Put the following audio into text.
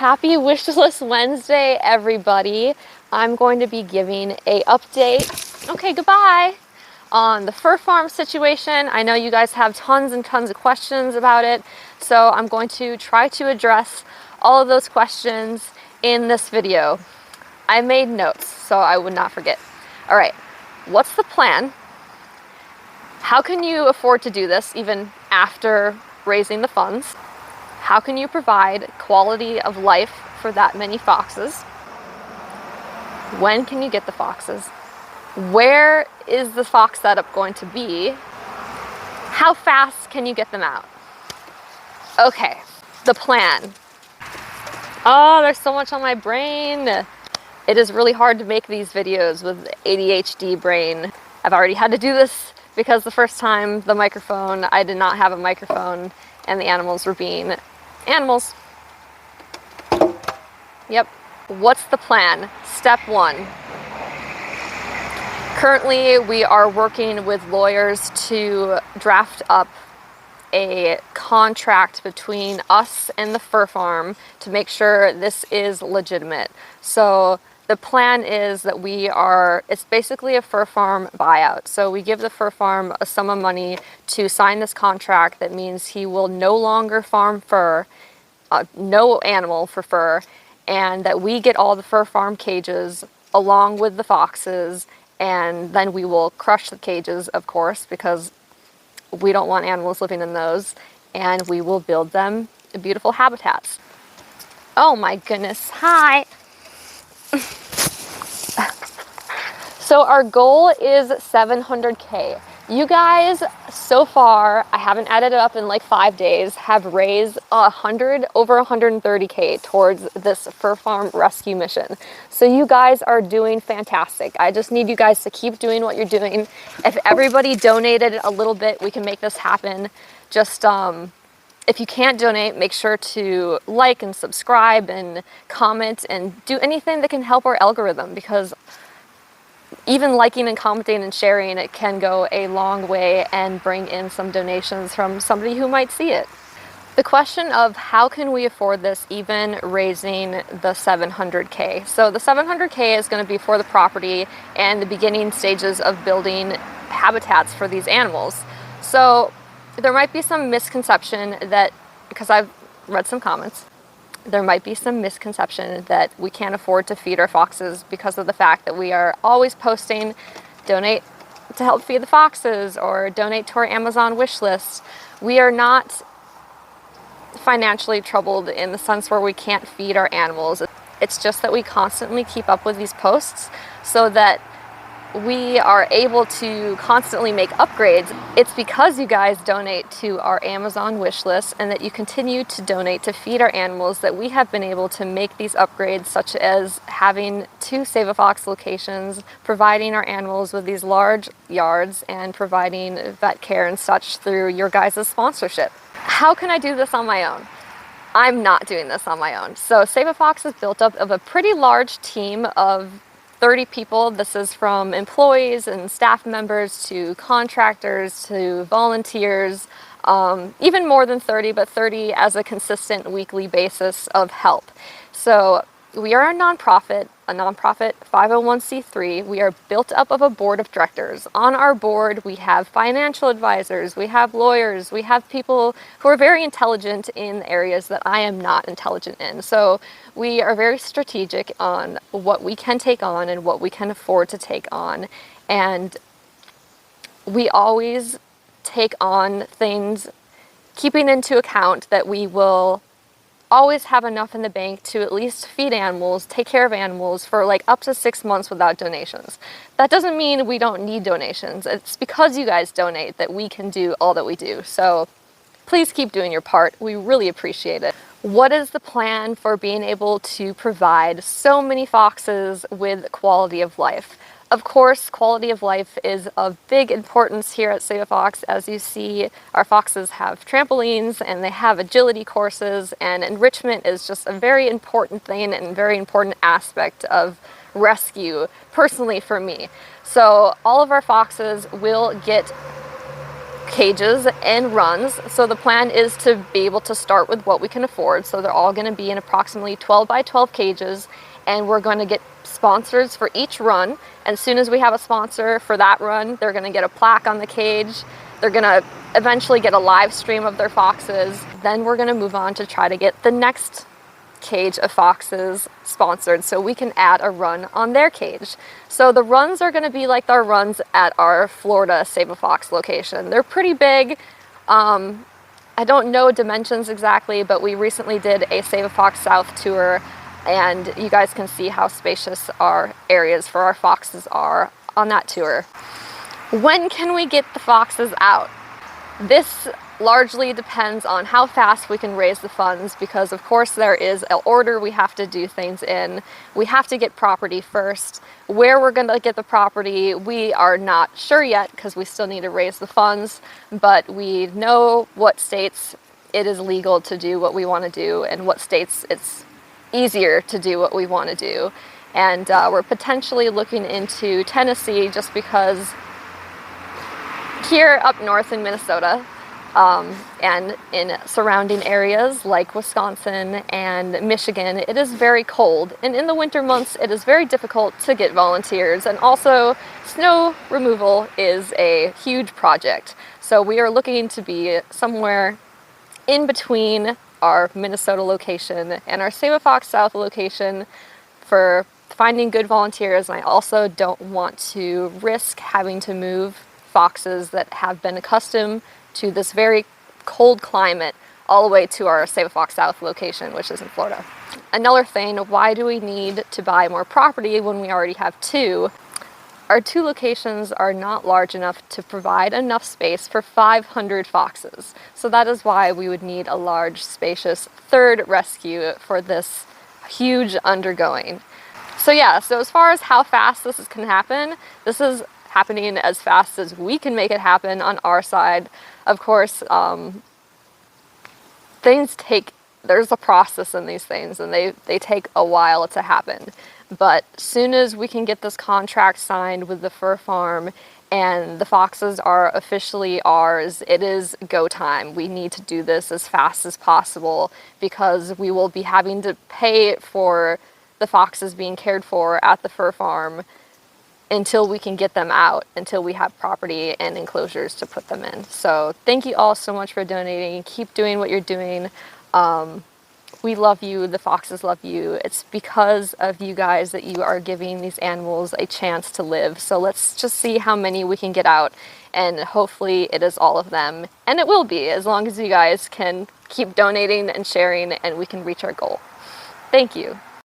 Happy Wishlist Wednesday, everybody. I'm going to be giving a update, okay, goodbye, on the fur farm situation. I know you guys have tons and tons of questions about it, so I'm going to try to address all of those questions in this video. I made notes, so I would not forget. All right, what's the plan? How can you afford to do this even after raising the funds? How can you provide quality of life for that many foxes? When can you get the foxes? Where is the fox setup going to be? How fast can you get them out? Okay, the plan. Oh, there's so much on my brain. It is really hard to make these videos with ADHD brain. I've already had to do this because the first time I did not have a microphone and the animals were being animals. Yep. What's the plan? Step one. Currently, we are working with lawyers to draft up a contract between us and the fur farm to make sure this is legitimate. So the plan is that it's basically a fur farm buyout. So we give the fur farm a sum of money to sign this contract that means he will no longer farm fur, no animal for fur, and that we get all the fur farm cages along with the foxes, and then we will crush the cages, of course, because we don't want animals living in those, and we will build them beautiful habitats. Oh my goodness, hi! So our goal is 700K. You guys, so far, I haven't added it up in like 5 days, have raised over 130K towards this fur farm rescue mission. So you guys are doing fantastic. I just need you guys to keep doing what you're doing. If everybody donated a little bit, we can make this happen. Just, if you can't donate, make sure to like and subscribe and comment and do anything that can help our algorithm, because even liking and commenting and sharing, it can go a long way and bring in some donations from somebody who might see it. The question of how can we afford this, even raising the 700K. So the 700K is going to be for the property and the beginning stages of building habitats for these animals. So there might be some misconception that, because I've read some comments, there might be some misconception that we can't afford to feed our foxes because of the fact that we are always posting donate to help feed the foxes or donate to our Amazon wish list. We are not financially troubled in the sense where we can't feed our animals. It's just that we constantly keep up with these posts so that we are able to constantly make upgrades. It's because you guys donate to our Amazon wish list and that you continue to donate to feed our animals that we have been able to make these upgrades, such as having 2 Save a Fox locations, providing our animals with these large yards, and providing vet care and such through your guys' sponsorship. How can I do this on my own? I'm not doing this on my own. So Save a Fox is built up of a pretty large team of 30 people. This is from employees and staff members to contractors to volunteers, even more than 30, but 30 as a consistent weekly basis of help. So we are a nonprofit 501c3. We are built up of a board of directors. On our board, we have financial advisors, we have lawyers, we have people who are very intelligent in areas that I am not intelligent in. So we are very strategic on what we can take on and what we can afford to take on. And we always take on things keeping into account that we will always have enough in the bank to at least feed animals, take care of animals for like up to 6 months without donations. That doesn't mean we don't need donations. It's because you guys donate that we can do all that we do. So please keep doing your part. We really appreciate it. What is the plan for being able to provide so many foxes with quality of life? Of course, quality of life is of big importance here at Save a Fox. As you see, our foxes have trampolines and they have agility courses, and enrichment is just a very important thing and very important aspect of rescue, personally for me. So all of our foxes will get cages and runs. So the plan is to be able to start with what we can afford. So they're all going to be in approximately 12 by 12 cages, and we're going to get sponsors for each run. And as soon as we have a sponsor for that run, they're going to get a plaque on the cage. They're going to eventually get a live stream of their foxes. Then we're going to move on to try to get the next cage of foxes sponsored so we can add a run on their cage. So the runs are going to be like our runs at our Florida Save a Fox location. They're pretty big. I don't know dimensions exactly, but we recently did a Save a Fox South tour, and you guys can see how spacious our areas for our foxes are on that tour. When can we get the foxes out? This largely depends on how fast we can raise the funds, because of course there is an order we have to do things in. We have to get property first. Where we're going to get the property, we are not sure yet because we still need to raise the funds, but we know what states it is legal to do what we want to do and what states it's easier to do what we want to do. And we're potentially looking into Tennessee, just because here up north in Minnesota, and in surrounding areas like Wisconsin and Michigan, it is very cold, and in the winter months it is very difficult to get volunteers, and also snow removal is a huge project. So we are looking to be somewhere in between our Minnesota location and our Save a Fox South location for finding good volunteers. And I also don't want to risk having to move foxes that have been accustomed to this very cold climate all the way to our Save a Fox South location, which is in Florida. Another thing, why do we need to buy more property when we already have two? Our two locations are not large enough to provide enough space for 500 foxes. So that is why we would need a large, spacious third rescue for this huge undergoing. So yeah, so as far as how fast this can happen, this is happening as fast as we can make it happen on our side. Of course, there's a process in these things, and they take a while to happen. But soon as we can get this contract signed with the fur farm and the foxes are officially ours, it is go time. We need to do this as fast as possible, because we will be having to pay for the foxes being cared for at the fur farm until we can get them out, until we have property and enclosures to put them in. So thank you all so much for donating. Keep doing what you're doing. We love you, the foxes love you. It's because of you guys that you are giving these animals a chance to live. So let's just see how many we can get out, and hopefully it is all of them. And it will be, as long as you guys can keep donating and sharing and we can reach our goal. Thank you.